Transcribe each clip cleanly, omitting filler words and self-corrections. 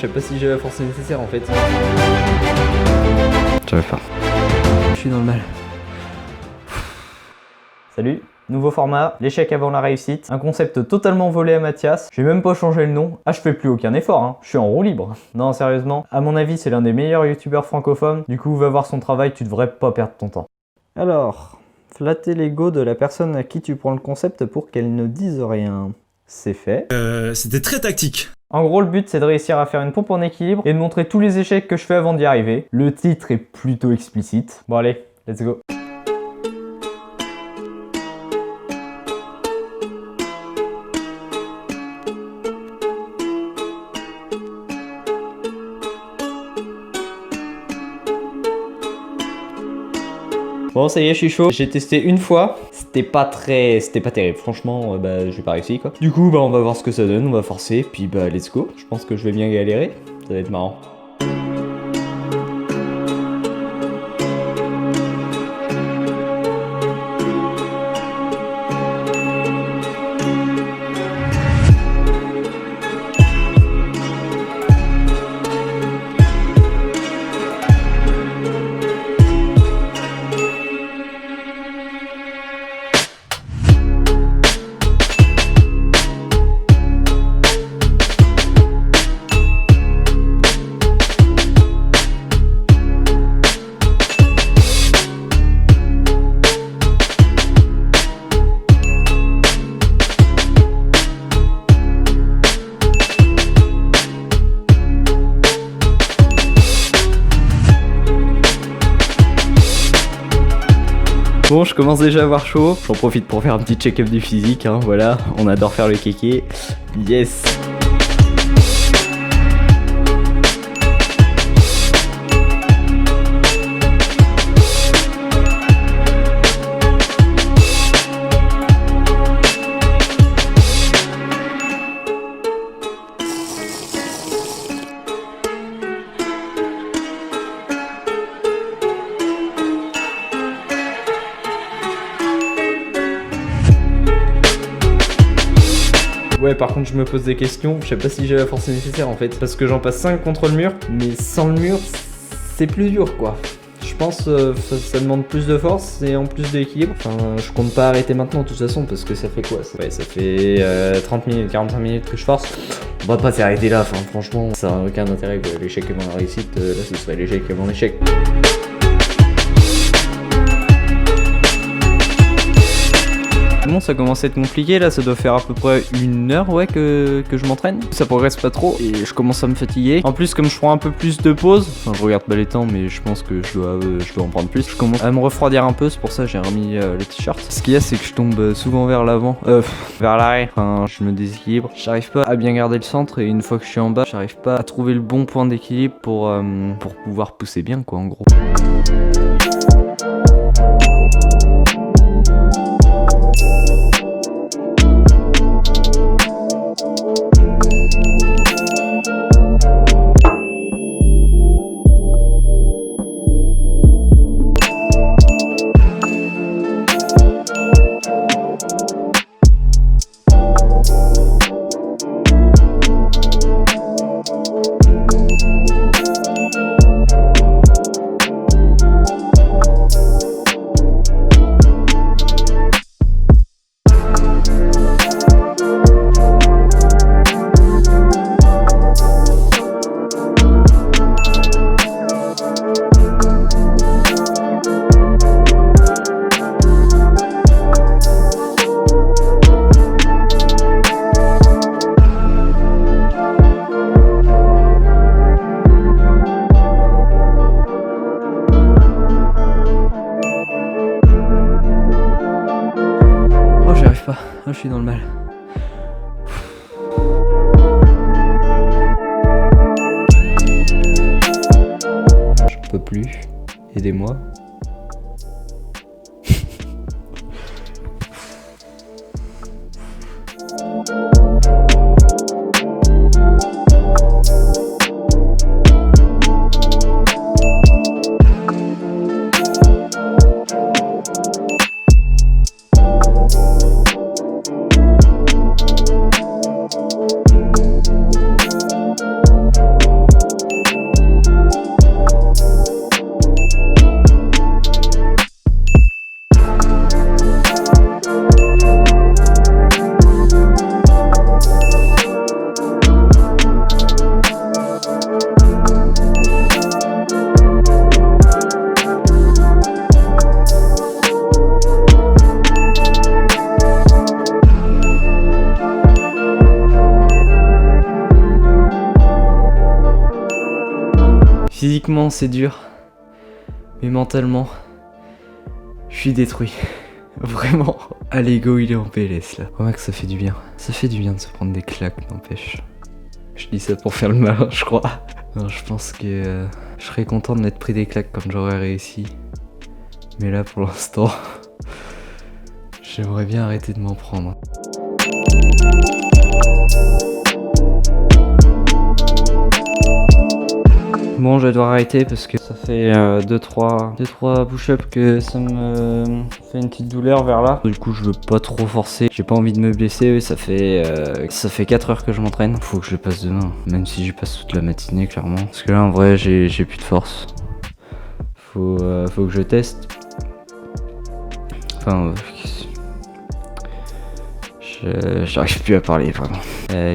sais pas si j'ai la force nécessaire en fait. J'arrive pas. Je suis dans le mal. Salut, nouveau format, l'échec avant la réussite. Un concept totalement volé à Mathias. J'ai même pas changé le nom. Ah, je fais plus aucun effort, hein. Je suis en roue libre. Non, sérieusement, à mon avis, c'est l'un des meilleurs youtubeurs francophones. Du coup, va voir son travail, tu devrais pas perdre ton temps. Alors, flatter l'ego de la personne à qui tu prends le concept pour qu'elle ne dise rien. C'est fait. C'était très tactique. En gros, le but, c'est de réussir à faire une pompe en équilibre et de montrer tous les échecs que je fais avant d'y arriver. Le titre est plutôt explicite. Bon allez, let's go. Bon, ça y est, je suis chaud. J'ai testé une fois. C'était pas terrible. Franchement, j'ai pas réussi quoi. Du coup, on va voir ce que ça donne. On va forcer. Puis let's go. Je pense que je vais bien galérer. Ça va être marrant. Bon, je commence déjà à avoir chaud. J'en profite pour faire un petit check-up du physique, hein, voilà. On adore faire le kéké. Yes! Ouais, par contre, je me pose des questions. Je sais pas si j'ai la force nécessaire en fait. Parce que j'en passe 5 contre le mur. Mais sans le mur, c'est plus dur quoi. Je pense ça demande plus de force et en plus d'équilibre. Enfin, je compte pas arrêter maintenant de toute façon. Parce que ça fait quoi ça? Ouais, ça fait 30 minutes, 45 minutes que je force. On va pas s'arrêter là. Enfin, franchement, ça n'a aucun intérêt. L'échec avant la réussite, là, ce serait l'échec avant l'échec. Bon, ça commence à être compliqué là, ça doit faire à peu près 1 heure ouais que je m'entraîne. Ça progresse pas trop et je commence à me fatiguer. En plus, comme je prends un peu plus de pause, enfin je regarde pas les temps mais je pense que je dois en prendre plus. Je commence à me refroidir un peu, c'est pour ça que j'ai remis le t-shirt. Ce qu'il y a, c'est que je tombe souvent vers l'avant, vers l'arrière. Enfin, je me déséquilibre. J'arrive pas à bien garder le centre et une fois que je suis en bas, j'arrive pas à trouver le bon point d'équilibre pour pouvoir pousser bien quoi en gros. Je suis dans le mal. Je peux plus. Aidez-moi. Physiquement c'est dur, mais mentalement, je suis détruit. Vraiment. Ah, l'ego il est en PLS là. Vraiment que ça fait du bien. Ça fait du bien de se prendre des claques, n'empêche. Je dis ça pour faire le malin, je crois. Non, je pense que je serais content de m'être pris des claques comme j'aurais réussi. Mais là pour l'instant, j'aimerais bien arrêter de m'en prendre. Bon, je vais devoir arrêter parce que ça fait 2-3 push-ups que ça me fait une petite douleur vers là. Du coup, je veux pas trop forcer. J'ai pas envie de me blesser. Ça fait 4 heures que je m'entraîne. Faut que je le passe demain. Même si j'y passe toute la matinée, clairement. Parce que là, en vrai, j'ai plus de force. Faut que je teste. Enfin, j'arrive plus à parler vraiment.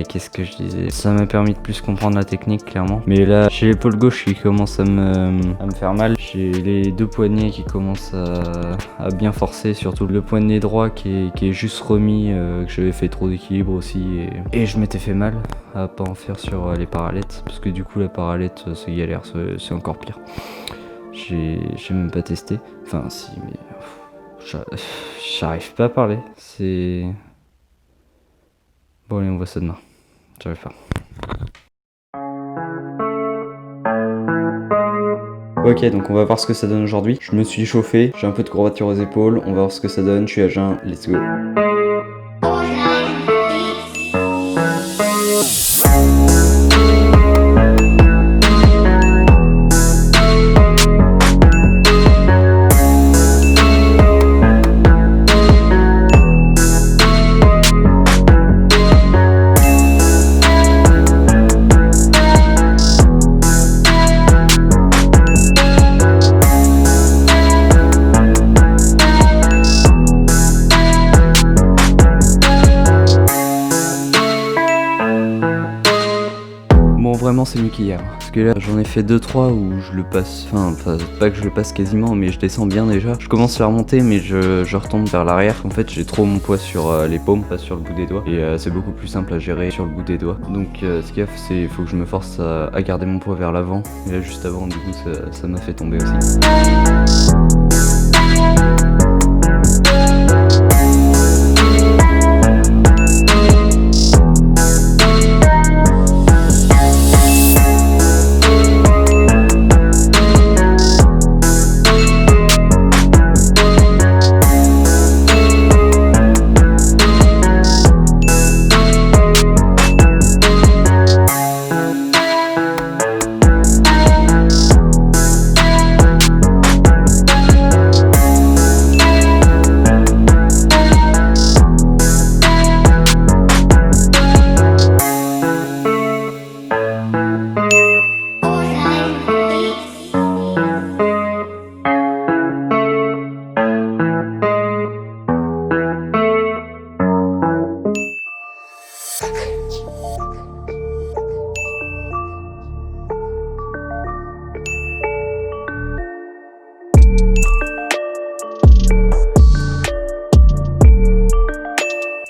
Qu'est-ce que je disais? Ça m'a permis de plus comprendre la technique clairement. Mais là j'ai l'épaule gauche qui commence à me faire mal. J'ai les deux poignets qui commencent à bien forcer. Surtout le poignet droit qui est juste remis. Que j'avais fait trop d'équilibre aussi. Et je m'étais fait mal à pas en faire sur les parallettes. Parce que du coup la parallette c'est galère, c'est encore pire. J'ai même pas testé. Enfin si mais j'arrive pas à parler. C'est... Bon allez, on voit ça demain. J'arrive pas. Ok, donc on va voir ce que ça donne aujourd'hui. Je me suis chauffé, j'ai un peu de courbature aux épaules. On va voir ce que ça donne, je suis à jeun, let's go. Vraiment c'est mieux qu'hier, parce que là j'en ai fait 2-3 où je le passe, enfin pas que je le passe quasiment, mais je descends bien déjà. Je commence à remonter mais je retombe vers l'arrière. En fait j'ai trop mon poids sur les paumes, pas sur le bout des doigts, et c'est beaucoup plus simple à gérer sur le bout des doigts. Donc ce qu'il y a, c'est faut que je me force à garder mon poids vers l'avant, et là juste avant du coup ça m'a fait tomber aussi.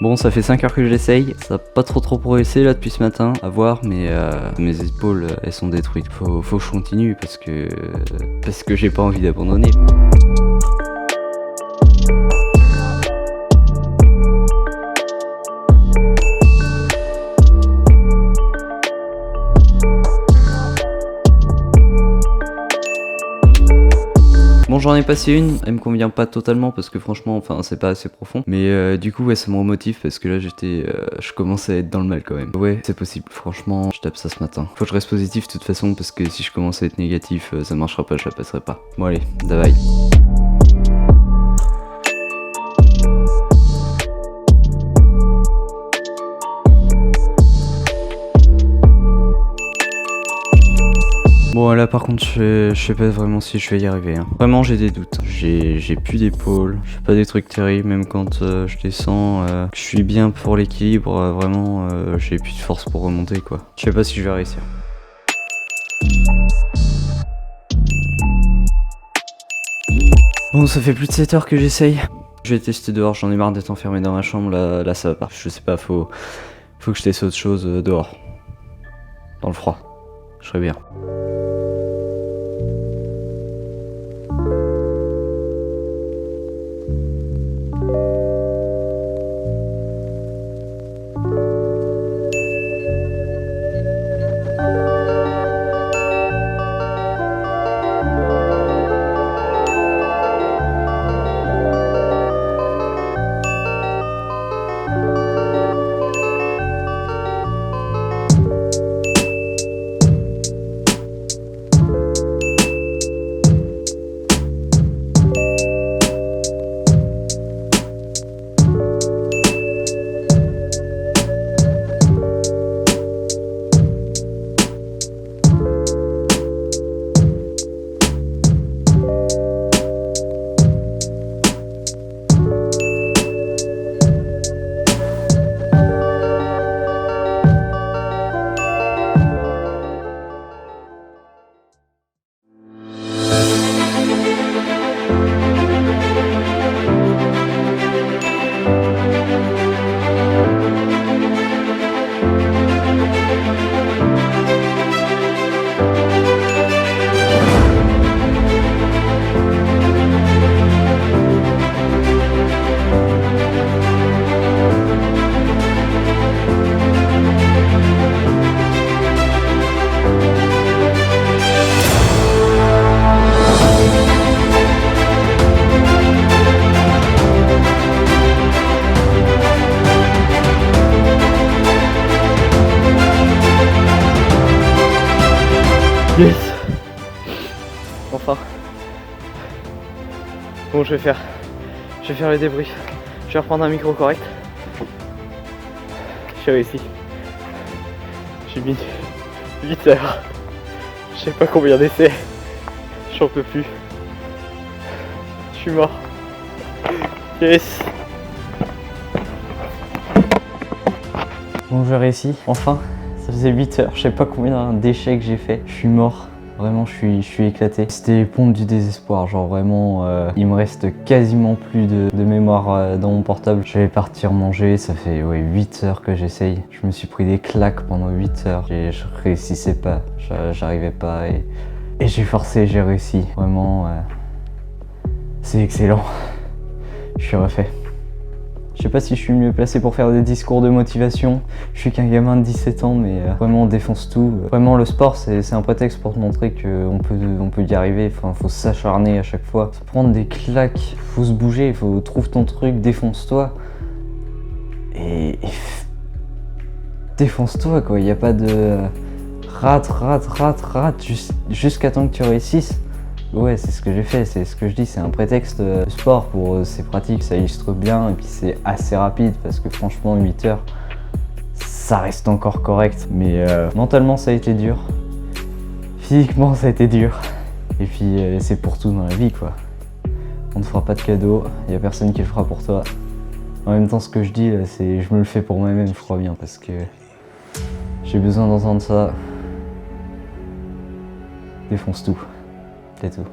Bon, ça fait 5 heures que j'essaye, ça a pas trop progressé là depuis ce matin, à voir, mais mes épaules elles sont détruites. Faut que je continue parce que j'ai pas envie d'abandonner. Bon, j'en ai passé une, elle me convient pas totalement parce que franchement, enfin, c'est pas assez profond. Mais du coup, ouais, ça me remotive parce que là, je commençais à être dans le mal quand même. Ouais, c'est possible, franchement, je tape ça ce matin. Faut que je reste positif de toute façon parce que si je commence à être négatif, ça marchera pas, je la passerai pas. Bon, allez, bye. Bon là par contre je sais pas vraiment si je vais y arriver hein. Vraiment j'ai des doutes. J'ai plus d'épaule, je fais pas des trucs terribles même quand je descends. Je suis bien pour l'équilibre, vraiment j'ai plus de force pour remonter quoi. Je sais pas si je vais réussir. Bon ça fait plus de 7 heures que j'essaye. Je vais tester dehors, j'en ai marre d'être enfermé dans ma chambre, là ça va pas. Je sais pas, faut que je teste autre chose dehors. Dans le froid. Je serais bien. Yes. Enfin. Bon, je vais faire le débrief. Je vais reprendre un micro correct. J'ai réussi. J'ai mis 8 heures. Je sais pas combien d'essais. J'en peux plus. Je suis mort. Yes. Bon, j'ai réussi. Enfin. Ça faisait 8 heures. Je sais pas combien d'échecs j'ai fait. Je suis mort. Vraiment, je suis éclaté. C'était les pompes du désespoir. Genre vraiment, il me reste quasiment plus de mémoire dans mon portable. Je vais partir manger. Ça fait 8 heures que j'essaye. Je me suis pris des claques pendant 8 heures. Je réussissais pas. J'arrivais pas. Et j'ai forcé, j'ai réussi. Vraiment, c'est excellent. Je suis refait. Je sais pas si je suis mieux placé pour faire des discours de motivation. Je suis qu'un gamin de 17 ans, mais vraiment on défonce tout. Vraiment le sport c'est un prétexte pour te montrer qu'on peut y arriver. Enfin, faut s'acharner à chaque fois. Faut prendre des claques, faut se bouger, faut trouve ton truc, défonce-toi. Et défonce-toi quoi. Il n'y a pas de rate jusqu'à temps que tu réussisses. Ouais, c'est ce que j'ai fait, c'est ce que je dis, c'est un prétexte de sport pour c'est pratique, ça illustre bien et puis c'est assez rapide parce que franchement 8 heures, ça reste encore correct. Mais mentalement ça a été dur, physiquement ça a été dur et puis c'est pour tout dans la vie quoi. On ne fera pas de cadeau, il n'y a personne qui le fera pour toi. En même temps ce que je dis là, c'est je me le fais pour moi-même je crois bien parce que j'ai besoin d'entendre ça. Défonce tout. C'est tout.